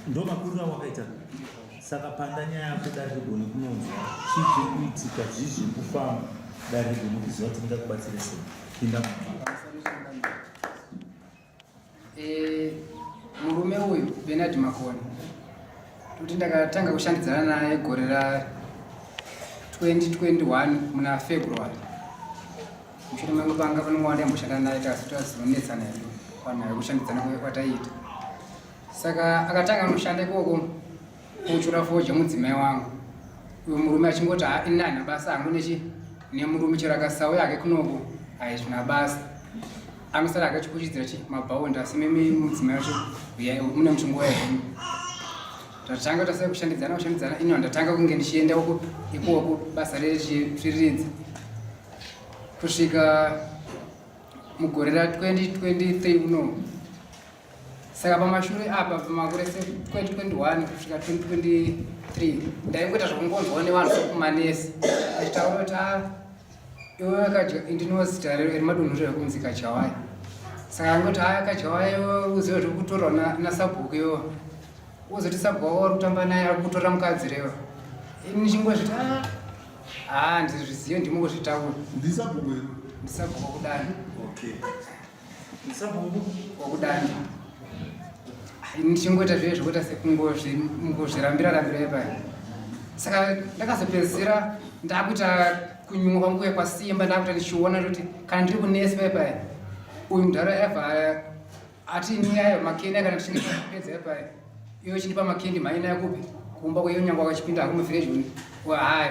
ndo makuru awakaita saka panda nyaya yako dare rigoni kunonzwa chii kuitika zvizvi kufamba dare rigoni kuziva kuti ndingakubatsire sei pinda murume uyu Bernard Makoni kuti ndakatanga kushandidzana naye gore ra 2021 muna February. Mushure mangu panga panowanda yamboshanda naye tazonetsana hedu panhau yekushandidzana kwataita. Saka akatanga noshanda ikoko kuchura foje mudzimai wangu. Uyu murume achingoti inani basa angu nemurume chero akasauya yake kunoko haizvina basa. Anosara akachikuchidzira mabhaunda asi mimi mudzimai wacho mune muchunguwa yenu. Tatanga tasai kushandidzana ino ndatanga kunge ndichienda ikoko basa rechipfiridzi kusvika mugore ra 2023 uno. Saka pamashure apa pamakore 2021 kusvika 2023 ndaingoita zvokungonzwawo nevanhu sokumanesi achitaura kuti iwe ndinozita remadunhu rekunzi Kajawai. Saka angoti Kajawai uzive zviri kutorwa nasabhuku iwo uzoti sabhuku wako wari kutamba naye ari kutora mukadzi rewa nichingozviti ndizvizive ndimungozvitaura ndisabhuku wakudani ndisabhuku wakudani ndichingoita zvive zvokuita sekungozvirambira ipaya. Saka ndakazopedzisira ndakuita kunyumwa kwangu kwasimba ndakuita ndichiona kuti kana ndiri kunesi paipaya uyu mudharo yaibva ati niyayo makendi kana tichingepedza ipaya iyo chindipa makendi maina yakupi kumba kweiyo nyangu akachipinda hako mufirejoni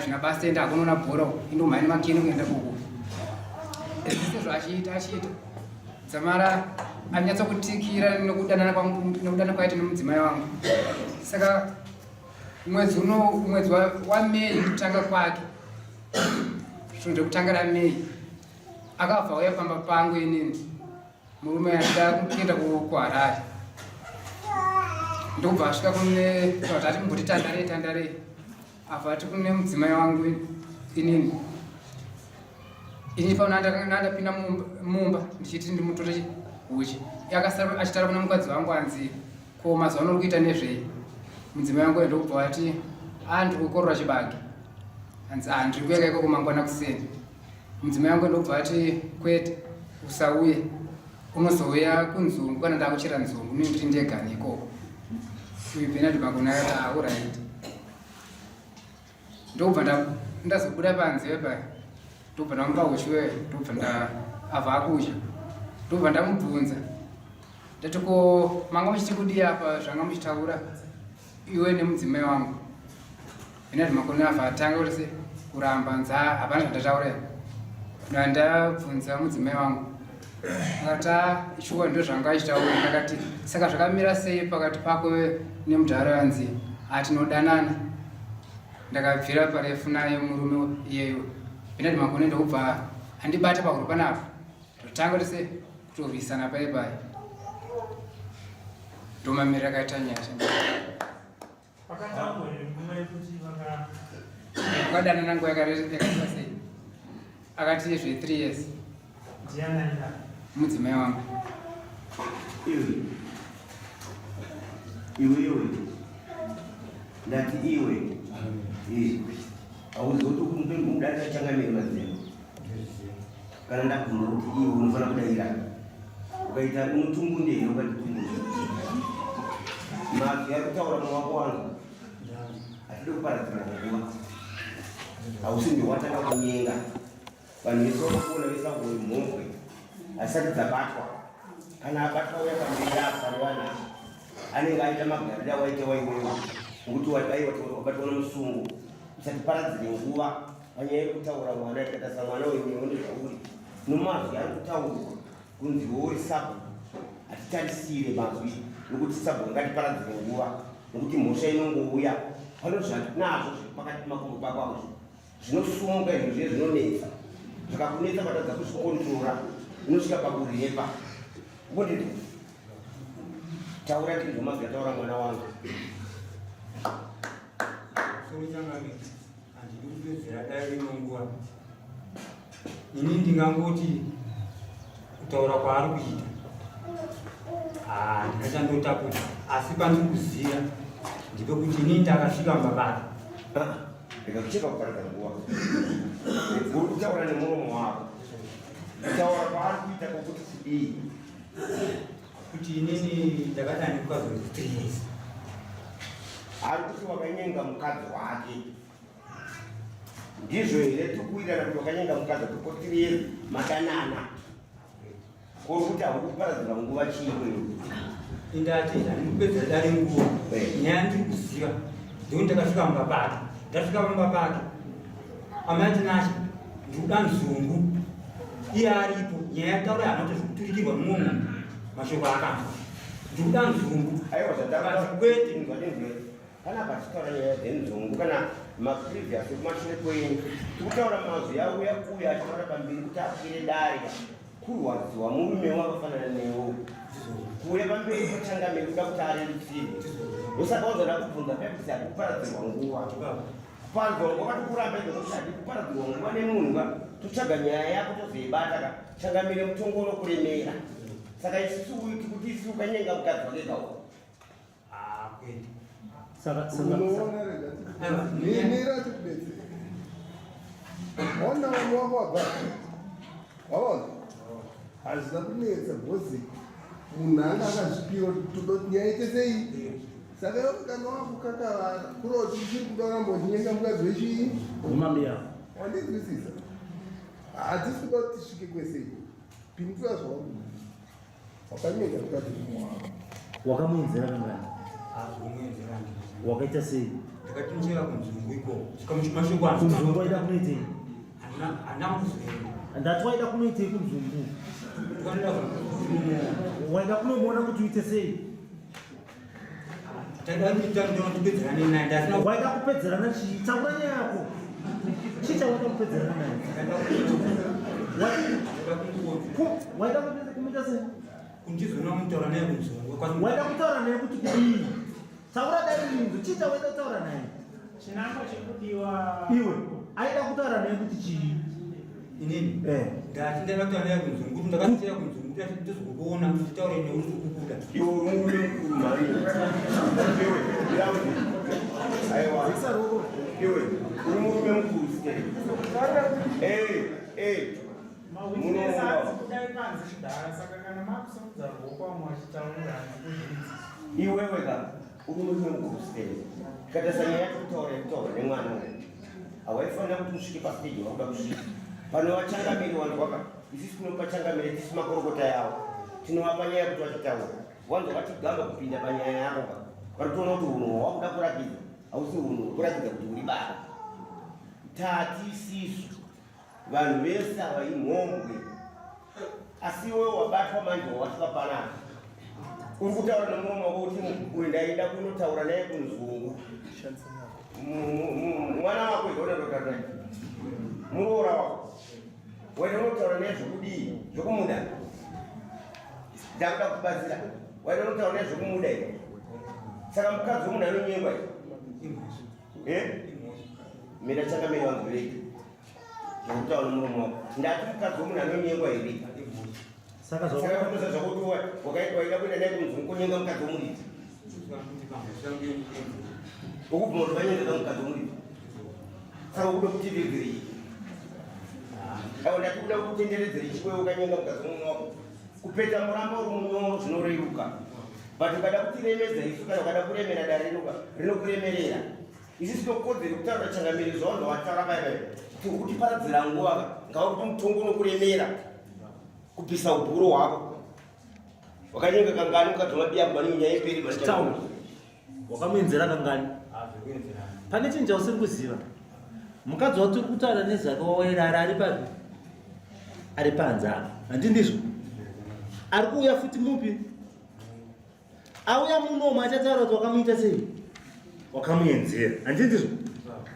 zvina basa enda hakunoona bhora indo maina makendi kuenda kuku sezvo achiita dzamara anyatsokutikira nokudana kwaita nemudzimai wangu. Saka mwedzi wa Mei kutanga kwake zvonde kutanga raMei akabva uya pamba pangu inini murume andida kuenda kuHarare ndobva asvika kune vatati mumboti tandare abva ati kune mudzimai wangu inini pauna ndapinda mumba ndichiti ndimutore uchi akasara achitaura kuna mukadzi wangu anzi ko mazuva ano uri kuita nezvei. Mudzimai wangu ndobva ati ndiri kukorora chibage anzi ndiri kuenda ikoko mangwana kuseni. Mudzimai wangu ndobva ati kwete usauye unozouya kunzungu kana ndakuchera nzungu nekuti ndegani ikoko. Uyu Bernard Makoni akati alright. Ndobva ndazobuda panze paya ndobva ndamupa uchiwe ndobva abva akudya ndobva ndamubvunza ndati ko manga muchiti kudii apa zvanga muchitaura iwe nemudzimai wangu. Bernard Makoni abva atanga kuti kuramba nza hapana zvandataura ndabvunza mudzimai wangu akati shuwa ndo zvanga achitaura. Ndakati saka zvakamira sei pakati pako nemudharo anzi tinodanana. Ndakabvira parefu naye murume iyeyo. Bernard Makoni ndobva andibata pahuro panapa totanga tose kutorwisana paipaya ndomamirira akaita nyasha akadanana nguva yakaita sei akati zve3 years mudzimai wangu. iwe ndati iwe hauzoti kudada changamira mazeno kana ndaguma kuti iwe unofana kudayira ukaita unotumbundei ukati tumbundei mavhi ari kutaura mumwako wangu hatidi kuparadzira nguva hausindi watanga kunyenga vanhu vese vanokuona vesangoi mhombe asati dzabatwa kana abatwa uya pamberi apo panowana anenge aita magariro waita waiwewa ngokuti wadaiwa wabatwa nomusungu usati paradzire nguva anyaya yekutaura mwana ikatasa mwana wenyoni zvauri nomazwi ari kutaurwa kunzi uri sabhu hatitarisire mazwi nokuti sabhu ngatiparadzire nguva nokuti mhosva inongouya pano zvatinazvo pakati makumbo pakwako zvinosunga izvo zviye zvinonetsa zvakakunetsa patadza kuzvikontrora unosvika pakurepa ukunditi taura ndizvo mazwi ataura mwana wangu handikupedzera dai rinonguva ini ndingangoti kutaura kwaari kuita ndingachandotaputa asi pandiri kuziva ndipekuti ini ndakasvika mabata ndikakucheka kuparadza nguva uri kutaura nemuromo wako kutaura kwaari kuita kokuti kudii kuti inini ndakadani kukazozvitirisa ari kuti wakanyenga mukadzi wake ndizvo here tikuirana kuti wakanyenga mukadzi wake kotiriyeri madanana kuri kuti hauri kuparadzira nguva chimwe indati handikupedzera dare nguva nyaya ndiri kuziva ndekuti ndakasvika mumabata ndasvika pamabata amai tinacho ndikuda nzungu iye aripo nyaya yataura hanoita zvekuturikirwa nomumwe mashoko akanzwa ndikuda nzungu aiwa zvatakwete kana patitaura nyaya dzenzungu kana maprevious ekumashure kwenyu tikutaura mazwi auya uya achitaura pamberi kuti akwire dare kurwadziwa murume wakafanana newo kuuya pamberi pachangamiri kuda kuti arerutsirwe usaka wazoda kubvunza pepisi akuparadzirwa nguva kuparadzirwa nguva katikuramba izvokuti hadi kuparadzirwa nguva nemunhu totsvaga nyaya yako tozoibata changamire mutongo unokuremera saka isusu uiti kuti isi ukanyenga mukadzi wake kauka Mira tikubetsera. Ona vanhu wako wabata. Waona? Hazvina kunetsa bhozi. Munhu anga akazvipiwa kuti nyaite sei. Saka iwe kana wako kakavara kuroti uchiri kuda kuramba uchinyenga mukadzi wechii. Umambia. Wandinzwisisa. Hatisi kuda kuti tisvike kwese. Pindura zvauri. Wakanyenga mukadzi wako. Wakamuenzera kangani? hazvomwenzera Wakaita sei? ndakatinjira kunzungu iko svikamashoko Kunzungu waida kunoitei? hana kuzoenda Ndati waida kunoitei kunzungu? Waida kunomuona kuti uite sei? taida kuita ndinotipedzerane naye ndasina Waida kupedzerana chii? Taura nyaya yako. Chii chawaida kupedzerana naye? Waida kumuita sei? kundizoona mutaura naye kunzungu Waida kutaura naye kuti kudii? Taura dai inzo, chii chawaida kutaura naye? Chinangwa chekudiwa Iwe, aida kutaura naye kuti chii? inini ndati ndakataura naye kunzungu kuti ndakatira kunzungu kuti ndizokuona kuti taure neuri kukuda iwe uri mukuru mari iwe aiwa iwe uri murume mukuru sikei mawitness ati kudai panze chidhara saka kana makusomudza ruoko vamwe vachitaura kuzvidzi iwewe ka uri murume mukuru sikei katasanya yacho kutaura nemwana hawaifanira kuti usvike pastage wakuda kusvika pano vachangamiri vanhu waka isisi kunopa changamire tisi makorokota yavo tinovapa nyaya kuti vachitaura wanzo vatigamba kupinda panyaya yavo varitoona kuti unhu wakuda kurakidza hausi unhu kurakidza kuti uri baba tati isisu vanhu vese ava imhombwe asi iwe wabatwa manje wawasvika panapa uri kutaura nemuromo wako kuti uyu ndaida kunotaura naye kunzungu mwana wako izvaunandotaura muroora wako waida unotaura naye zvokudii zvokumuda ndakuda kubatsira waida unotaura naye zvokumuda i saka mukadzi womunhu anonyengwa mira changamiri vangu veki zvokutaura nemuromo wako ndati mukadzi womunhu anonyengwa here saka kutoza zvakuti waida kuenda naye kunzungu kunyenga mukadzi womuriti ukubvuma kuti vanyengeza mukadzi womuriti saka ukuda kutivirgirei aiwa ndati kuda kutenderedzera chiwewe ukanyenga mukadzi womumwe wako kupeta muramba uri munyoro zvinoreruka but ukada kutiremedza isu kana ukada kuremera dare rinokuremerera isi tinokodzere kutaura changamiri zvawanda wataura paipai tikutiparadzira nguva ngava kuti mutongo unokuremera kupisa ubhuro hwako wakanyenga kangani mukadzi wamabiya kubani nyaya iperi taura wakamuenzera kangani? Pane chinhu chausiri kuziva. mukadzi watiri kutaura nezvake wawairara ari panze apa handi ndizvo ari kuuya futi mupi auya munomu achataura kuti wakamuita sei wakamuenzera handi ndizvo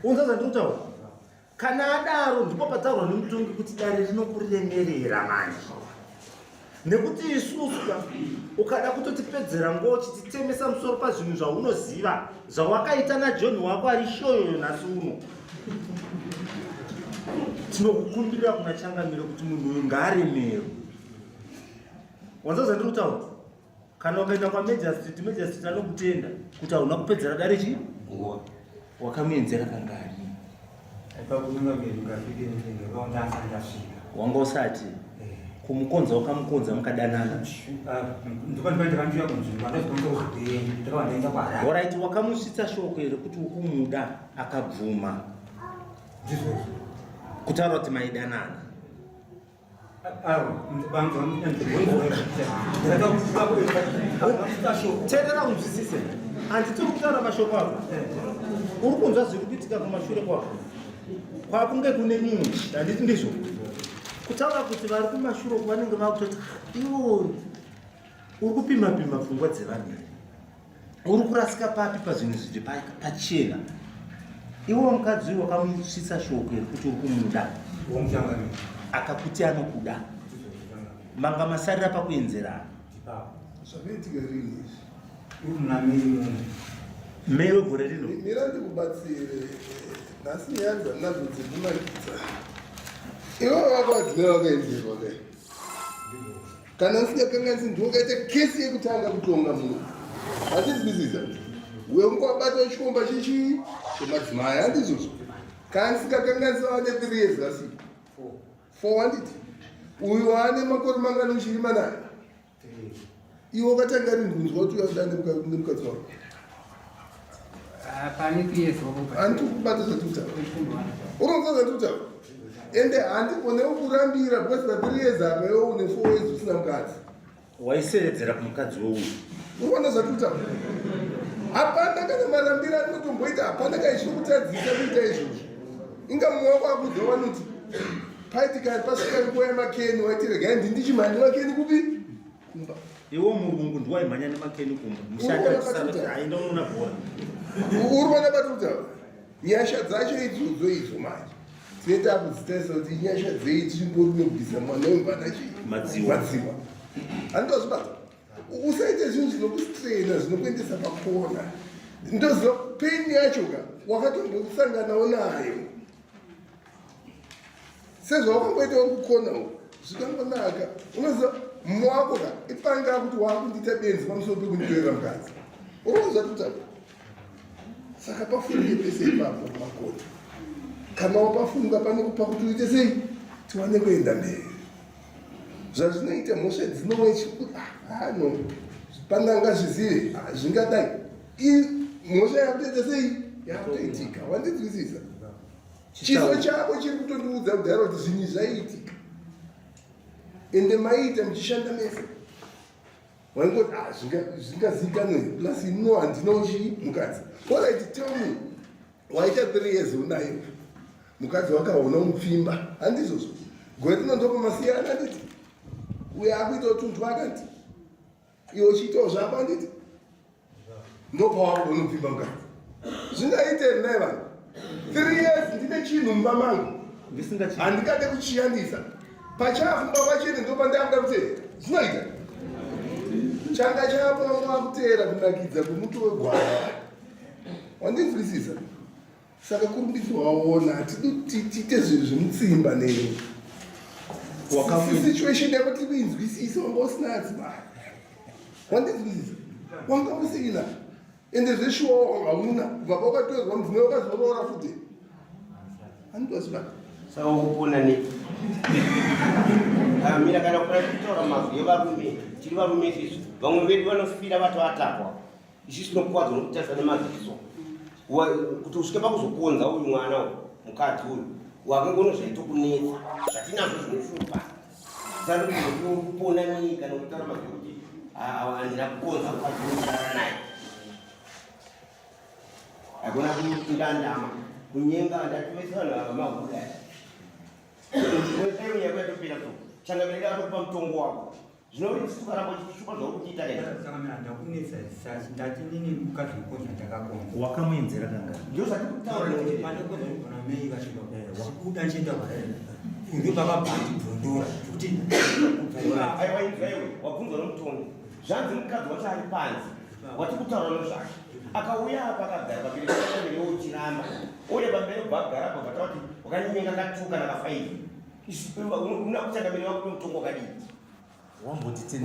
unza zvandiri kutaura kana adaro ndipo pataurwa nemutongi kuti dare rinokuriremerera manje nekuti isusu ukada kutotipedzera nguva uchititemesa musoro pazvinhu zvaunoziva zvawakaita naJohn wako ari shoyo nhasi uno tinokukumbirira kuna Changamire kuti munhu uyu ngaaremerwe wanza zvandiri kutaura kana ukaenda kwaMajesty anokutenda kuti hauna kupedzera dare chii wakamuenzera kangari wanga usati kumukonza wakamukonza mukadanana alright wakamusvitsa shoko here kuti ukumuda akabvuma kutaura kuti maidanana tendera unzwisise handitiri kutaura mashoko ako uri kunzwa zviri kuitika kumashure kwako kwakunge kune mumwe handiti ndizvo kutaura kuti vari kumashure vanenge vakutoti iwo uri kupima-pima pfungwa dzevanhu uri kurasika papi pazvinhu zviri pachena iwo mukadzi uyu wakamusvitsa shoko here kuti uri kumuda akakuti anokuda manga masarira pakuenzerana zvakaitika rini mei wegore rino mira ndikubatsire nhasi nyaya dzandinadzo dzekumakidza ivo vakadzi nevakaenzerwa kai kana usingakanganisi ndiwakaita kesi yekutanga kutonga munhu hatizwisisa uye unkwabata chikomba chichi chemadzimai handizvozvo kana sikakanganisa wane 3 years kasi 4 handiti uyu waane makore mangani uchiri manani iwe wakatanga rindunzwa kuti uyauda nemukadzi wako pane 3 years handiti kubata zvatutaura unoza zvatutaura ende handikonewo kurambira because pa3 years apa iwe une 4 years usina mukadzi waiseredzera kumukadzi wouyu unoona zvatutaura hapana kana marambira anotomboita hapana kaizviri kutadzisa kuita izvozvo inga mumwe wako akudza wanoti paitikani pasvika nguva yemakeni waitiregai ndindichimhanya makeni kupi kumba iwo murungu ndiwaimhanya nemakeni kumba mushanda unoona bhora uri vana vatutaura nyasha dzacho idzodzo izvo manje tinoita kudzitaisa kuti nyasha dzei tichimbori nekubvisa mwana wemvana chii madziwa handitozvibata usaite zvinhu zvinokustrena zvinokuendesa pakona ndoziva peni yacho ka wakatombosanganawo nayo sezvawakangoita uri kukona zvikangonaka unoziva mumwe wako ka ipanga kuti wakundiita benzi pamusoro pekunditorera mukadzi unoziva tutapa saka pafunge pese ipapo makona kana wapafunga panokupa kuti uite sei tiwane kuenda mberi zvazvinoita mhosva dzinowechano pananga zvizive zvingadai mhosva yakutoita sei yakutoitika wandinzwisisa chiso chako chiri kutondiudza kudhara kuti zvinhu zvaiitika ende maiita muchishanda mese waingoti zvingazikanwe plus ino handinochi mukadzi orit tell me waita 3 years unayo mukadzi wakaona mupfimba handizvozvo gore rinondopa masiyana handiti uye akuita utuntu akati iwe uchiitawo zvako handiti ndopawako unopfimba mukadzi zvingaiteri naye vanhu 3 years ndine chinhu mumba mangu handingade kuchishandisa pachafumba pachene ndopandanga kutera zvinoita changa chapo wakutera kunakidza kwemuti wegwara wandinzwisisa saka kurumbidzi waona tiite zvinhu zvemutsimba neyo situation yekuti kuinzwisisa wanga usina adzimai wandinzwisisa wanga usina ende zveshuwa wanga una kubva kwakatorwa mudzimai wakazoroora futi handitozvibata saka ukupona ne mira kana kutaura mazwi evarume tiri varume izvizvi vamwe vedu vanosvira vatoatakwa izvi zvinokuwadza nokutarisa nemaziso kuti usvike pakuzokonza uyu mwana mukadzi uyu wakangono zvaito kunetsa zvatinazvo zvinoshupa saka kuti kupona nei kana kutaura mazwi kuti handina kukonza mukadzi uyu kutaura naye hakuna kundandama kunyenga ndatumesana maguda wewe yako tupira tu changameleka kupa mtongo wako zvinori situkaramba chishupa zvokuita saka mina ndakunetsa sachi ndati nini mukadzi mukonza ndakakonza wakamwenzera kangani ndio sati kutaura kuti pane konza kuna mei kashinda wakuda nchienda uri pakabhati bvundura kuti aiwa inzaiwe wabvunzwa nomutongo zvanzi mukadzi wacho ari panzi wati kutaura nozvake akauya apa akagara pamberi paaamire uchiramba uye pamberi bhagara apa bata kuti wakanyenga katuka nakafaivi una kuchangamiri wako mutongo wakadii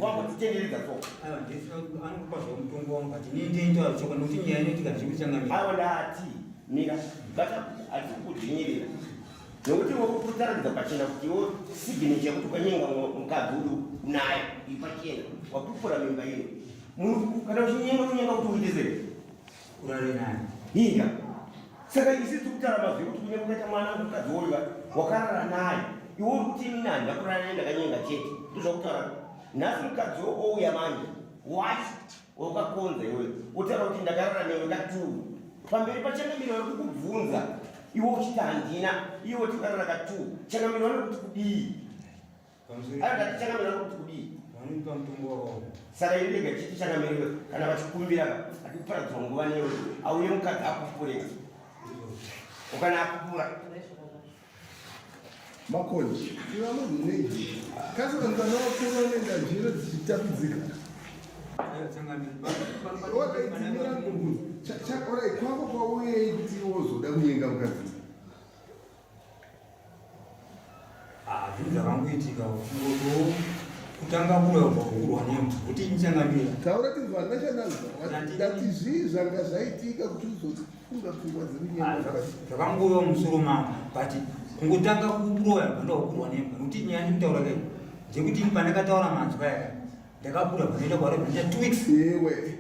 wambotitenderedza so anokupa zvomutongo wangu ati niindiitaura choka nokuti nyaya inoitika zvichikuchangamira aiwa ndati mira bata hatisi kukudzvinyirira nokuti wokutaradza pachena kuti wo sigini chekuti ukanyenga mukadzi udu naye ipachena wapupura mimba ino munhu kana uchinyenga kunyenga kuti uitezere urare naye inga saka isi tikutaura mazvi kuti kunyenga ukaita mwana mukadzi woyo wakarara naye iwe uri kuti ini nani ndakurara naye ndakanyenga chete ndozvakutaura nhasi mukadzi ouya manje wacho wakakonza iwe utaura kuti ndakarara newe katuru pamberi pachangamiro vari kukubvunza iwe uchiti handina iwe tikarara katuru changamiro vari kuti kudii aati changamiro vari kuti kudii vanoipa mutongo wavo saka irega chiti changamiro kana vachikumbira atikuparadzwa nguva newe auye mukadzi akupureka ukana akupura makonji ivamunhuneji kasanzana wakura nenda njira dzichitapidzika wakaidzimira kubvunza orai kwako kwauyei kuti wozoda kunyenga mukadzi zvinhu zvakangoitika kutanga kurwa kurwa nemu kuti inchangamira taura tinzwa ndachananzwa ndati zvii zvanga zvaitika kuti uzofunga pfungwa dzekunyenga zvakangovewa musoro mangu but kungotanga kuroya pandakurwa nemu nokuti nyaya ndikutaura kai ndekuti pandakataura manzwa yaka ndakapura panoita kware panoita 2 weeks ewe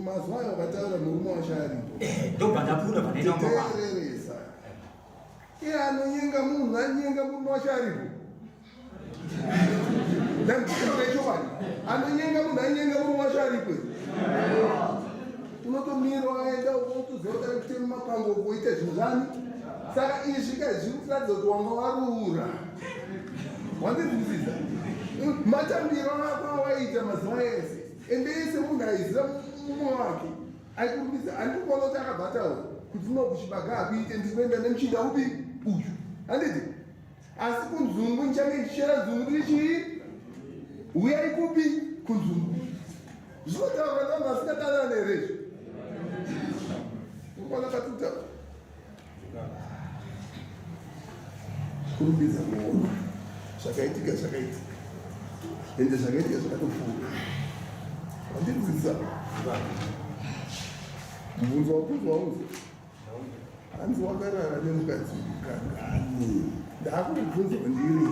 mazuva ayo vakataura murume wacho aripo ndobva ndapura panoita teereresa iye anonyenga munhu anyenga murume wacho aripo ndaichowani anonyenga munhu anyenga murume wacho aripo unotomira waenda utozorotara kuti mumapango kuita zvinhu zvani saka izvi zviri kutaridza kuti wanga warura wandinzwisisa matambiro ako awaita mazuva ese ende ese munhu aiziva mumwe wake aikurumbidza handikuona kuti akabvataura kuti unokuchibaga akuite ndinoenda nemuchinda upi uyu handiti asi kunzungu nichange ndichera nzungu ndichii uyai kupi kunzungu zvinotaura ndanhu asingatanana herezvo urikuona katutaura kurumbidza muona zvakaitika ende zvakaitika zvakatopfuura handikuzidzisa mubvunzo wabvunzwa uzi hanzi wakarara nemukadzi kangani ndakubvunzwa ndiri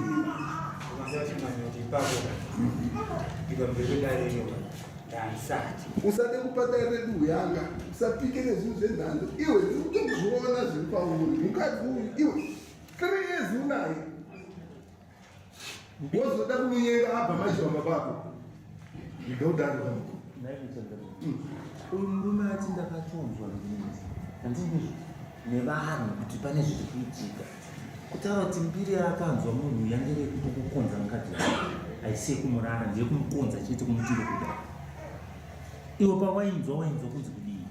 usade kupata redu yanga usapike nezvinhu zvenhando iwe ndiri kutozviona zviri pauri mukadzi uyu iwe 3 years unaye wozoda kunyenga abva mazhivamba pako ndodaro uyu murume ati ndakatonzwa handizvo nevanhu kuti pane zviri kuitika kutaura kuti mbiri akanzwa munhu yangere kutokukonza mukadzi aisiye kumurara ndeye kumukonza chete kumutiro kuda iwe pawainzwa kunzi kudii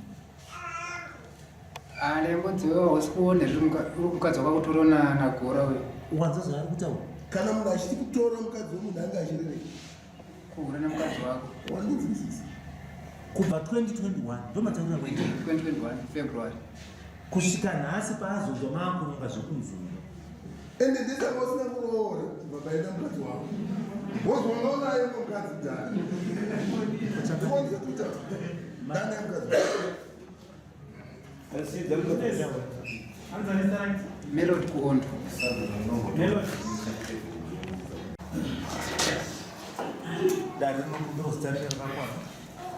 ndembodziwa usikuone zviri mukadzi wakakutora nagora we wanza zvaari kutaura kana munhu achiti kutora mukadzi wemunhu anga achirerei kuhura nemukadzi wako wandinzwisisa kubva 2021 ndomataurira 2021 February kusvika nhasi paazonzwa maakurunga zvekunzunga ende ndisanga usina kuroora vabaenda mukadzi wako wozwanga unaye mukadzi dhani onze kuta ndane mukadzi Melody kuondo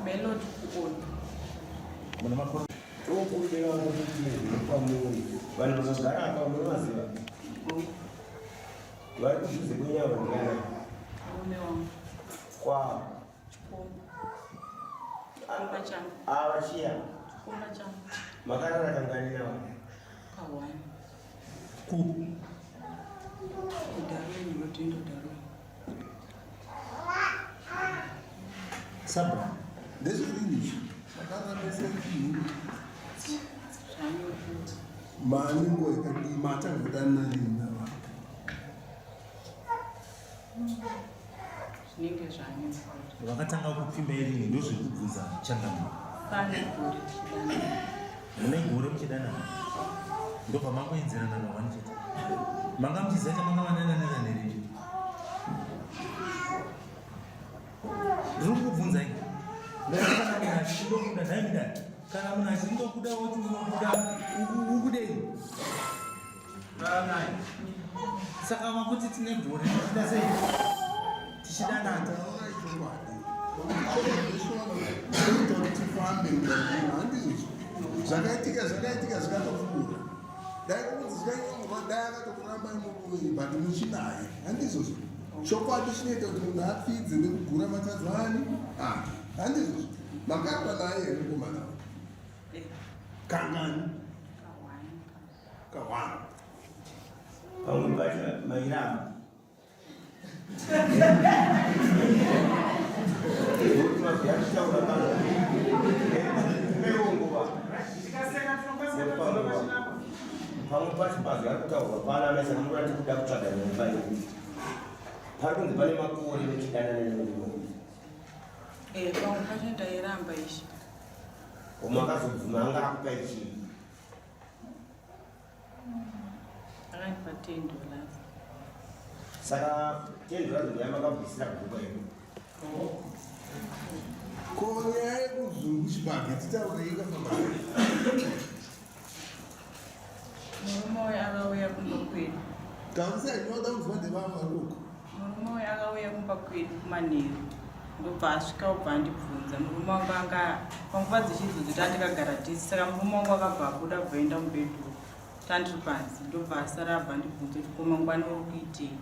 Melody kuondo tokudera kuti pamuri vanhu vanogara apa munovaziva vari kudhuze kwenyama ngana mume wangu kwavo chikoma changu avachiya chikoma changu makarara kangani navo Kawani. Ku. Udarweni lotendo darweni. Sabra. ndezvirinisho vakarambeseiini Zvanyokuti. mani nguva yakadima atangotana vanhu Zvinenge zvanyokuti. Vakatanga kupfimba irini ndozviri kubvunza changamiro. Pane gore chidanana. Mune gore muchidanana. Ndobva mangoenzerana navani chete. Manga muchiziva chamanga vananana nerecho. Ndiri kukubvunzai. Ndakana munhu achindokuda nhai mudani. Kana munhu achindokuda woti unokuda ukudei. Saka makuti tine gore tichida sei? Tichidanana. tifambe mudaima handizvo zvakaitika zvikatopfuura dai kunzi zvikanyongwa dai akatokurambai mumuviri but muchinaye handizvozvo chokwadi chinoita kuti munhu apfidze nekugura matadzani handizvozvo makarwa naye here komana kangani kahwana pamwe pacho mairama pamwe pacho pazvi ari kutaurwa pana mesa murati kuda kutsvaga nyumba ii pari kunzi pane makore nechidanana nemurume Pamwe pacho ndairamba ishi. umakazobvuma anga akupa ichii Akandipa $10. saka $10 ndayamakabvisira kuruka ino konya yekuzungu chibage titaurei kafamba Murume uyu akauya kumba kwedu. taurisa inoda kuzwa ndevavaruko Murume uyu akauya kumba kwedu kumanheru. Ndobva asvika ubva andibvunza. Murume wangu anga panguva dzichidzo tandikagara tisi. Saka murume wangu akabva abuda kubvaenda mubedroom. Tandiri panze. Ndobva asara abva andibvunza kuti ko mangwana uri kuitei.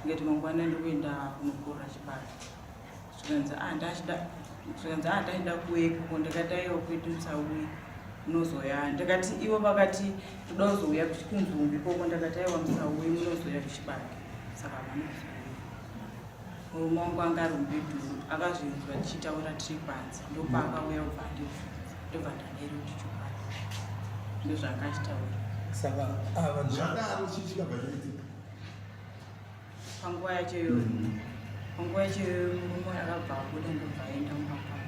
Ngati mangwana ndiri kuenda kunokura chibage. Zvikanzi ndachida kuweko ndikati aiwa kwedu musauyi munozoya. Ndikati ivo vakati toda kuzouya kunzumbi koko ndakati aiwa musauyi munozoya kuchibage. Saka vanozoya. Murume wangu anga ari mubedroom akazvinzwa tichitaura tiri panze. Ndopaakauya kubva andibvunza. Ndobva ndadaiwa kuti chokwadi. Ndozvaakachitaura. Saka ava zvadaro chichikabva chaitika Panguva yacho iyoyo. Panguva yacho iyoyo murume akabva abuda ndobva aenda mumapapa.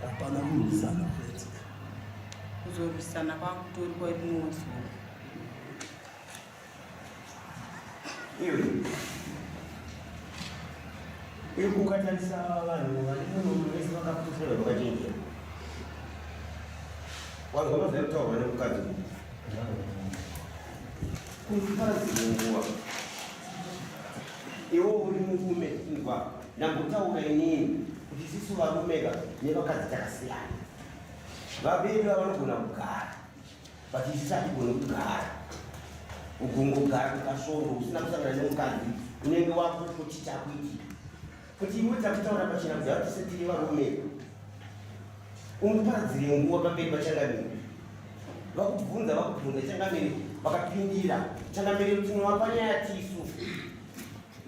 hapana kurwisana kuitika Kuzorwisana kwakutori kwarimwe zuva. iwe uri kukatarisa vanhu vane munhu vese vakakusira vakachinjira wanzwa mazai kutaurwa nemukadzi kuziparazire nguva iwo uri murume indwa ndambotaura inini kuti sisu varumeka nevakadzi takasiyana vabedu vanogona kugara but isi satigone kugara ugongogara kukasvondo usina kusangana nemukadzi unenge wakuti chakuiti kuti iwe takutaura pachena kuti atisetiri varume unoparadzire nguva pamberi pachangamiri vakubvunza changamiri vakapindira changamiri kuti unowapa nyaya tisu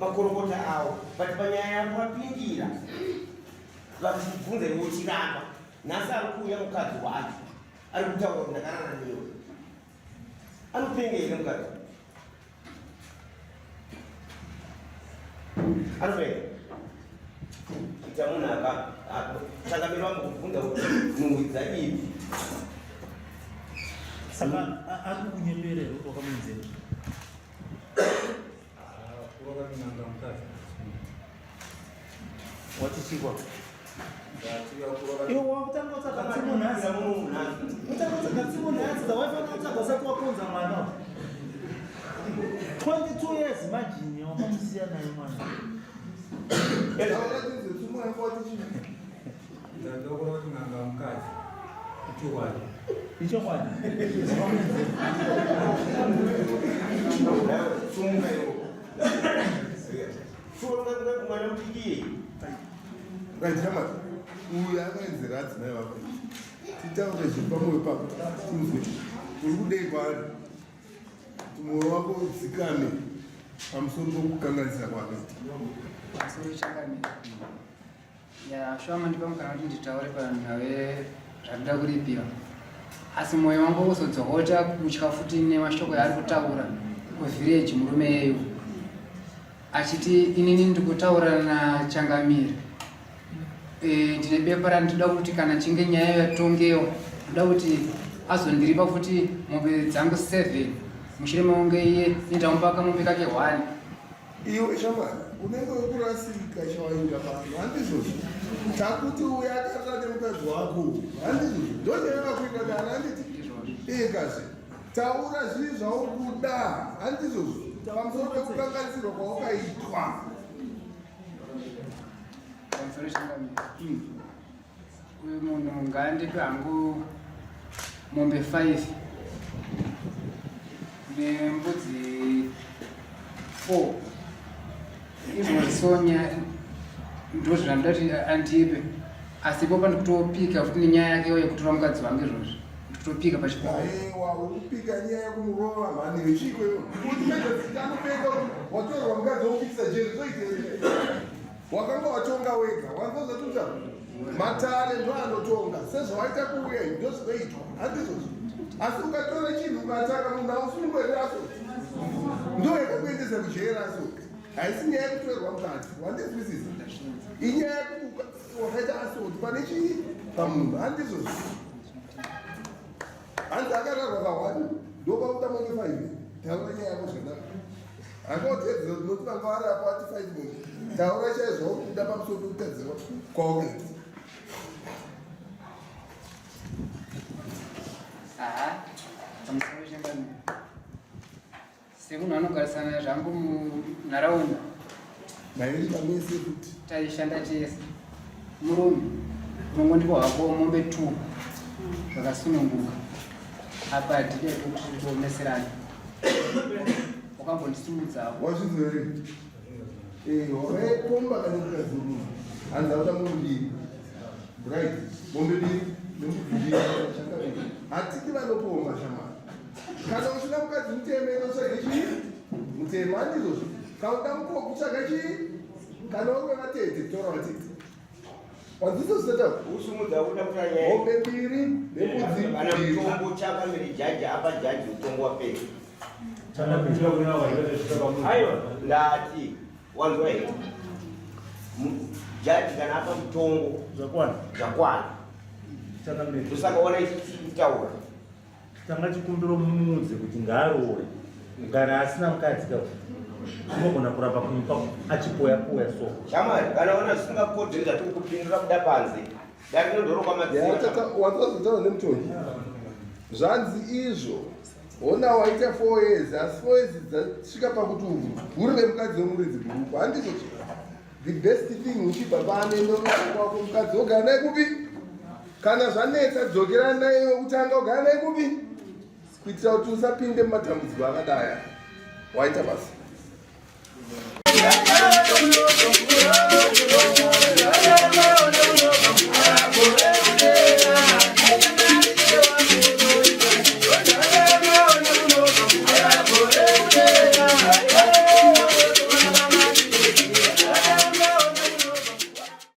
makorokota avo but panyaya yavo vapindira vakubvunza iwe uchiramba nhasi ari kuuya mukadzi wacho ari kutaura kuti ndakarara newe anopenga here mukadzi anopenga ita munhu changamiri vamukubvunza kuti nhungwidza ivi saka ari kukunyemberera wakamunzera. Kurokaminanga mukadzi. Watichikwa. Ndatiya Iwo wakutanga kutsaka tsimu nhasi. Utanga kutsaka tsimu nhasi dzawaifana kutsaka usati wakonza mwana. 22 years imagine wakamusiya naye mwana. ndandokora kuti n'anga mukadzi ichokwadi. Ichokwadi. sumuka iwo sumuka kumwana mutikiye ngaitamati uyu akaenzera adzimai vako titaure zviri pamwoyo pako tinzwe uri kudei kwaari kuti mwoyo wako udzikame pamusoro pokukanganisa kwakaita pamusoro chakamira shoma ndipamukana kuti nditaure panhau zvandida kuripiwa asi mwoyo wangu uzodzokota kutya futi nemashoko yaari kutaura kuvhireji murume yeyo achiti inini ndikutaura nachangamira ndine bepa randinoda kuti kana chinge nyaya yatongewa ndoda kuti azondiripa futi mombe dzangu 7 mushure maunge iye ndindamupaka mombe kake 1 iwe shamwari unenge wekurasika chawainga pano handizvozvo takuti uya akarira nemukadzi wako handizvozvo ndozvayakakuita kana handiti kazi taura zvii zvauri kuda handizvozvo pamusoro pekukanganisirwa kwawakaitwa pamusoro changamira uyu munhu ngaandipe hangu mombe 5 nembudzi 4 izvozvisonya ndozvandida kuti andipe asi ipopa ndikutopika futi nenyaya yakewo yekutora mukadzi wangu izvozvo ndikutopika aiwa urikupika nyaya yekumurova mhani vechikweyo kuti medzazitanopenga watorwa mukadzi wokupikisa jeri zoitei wakanga watonga wega wanzozatuta matare ndo anotonga sezvawaita kuuya ndozvinoitwa handizvozvo asi ukatora chinhu ukataka munhu ausunungwereraso ndo yakakuendesa kujeraso haisi nyaya yekutorerwa mukadzi wandizwisisa inyaya yekuwakaita asoti pane chii pamunhu handizvozvo hanzi akararwa ka1 ndopauta monge 5 taura nyaya yako zvanaka akautedzera tinoti vanga varapa ati 5 monge taura chaizvo kuda pamusoro pekutadzirwa kwawakaita pamusoro changamira semunhu anogarisana zvangu munharaunda mairi pamese kuti taishanda tese murume unongondipa hako mombe 2 zvakasununguka apa handide kuti tioneserana wakambondisimudzapo wazvizere wakaikomba kane mukadzi munhu hanzi autanga mbiri right mombe 2 nemubviri hatiki vanopomba shamari kana usina mukadzi muteme inotsvaga chii muteme handizvozvo kauda mukoko kutsvaga chii kana uri wevatete kutora vatete wadzisoseta usumudza uda kutanya mombe 2 nebudzi kana mutombo chakamiri jaji apa jaji mutombo wapera ndati wanzwa here jaji kana apa mutongo zvakwana usakaona ichitaura tanga chikumbiro mumudzi kuti ngaarore kana asina mukadzi ka unogona kuramba kumupa achipoya-poya so shamari kana ona zvisingakodzeri zvatiri kupindura kuda panze darinodoroka watsazotaura nemutongi zvanzi izvo ona waita 4 years asi 4 years dzasvika pakuti uri nemukadzi wemuridzi gurupu handizvo the best thing uchibva paanendokwako mukadzi ogara naye kupi kana zvanetsa dzokerana naye utanga ogara naye kupi kuitira kuti usapinde mumatambudziko akadaya waita basa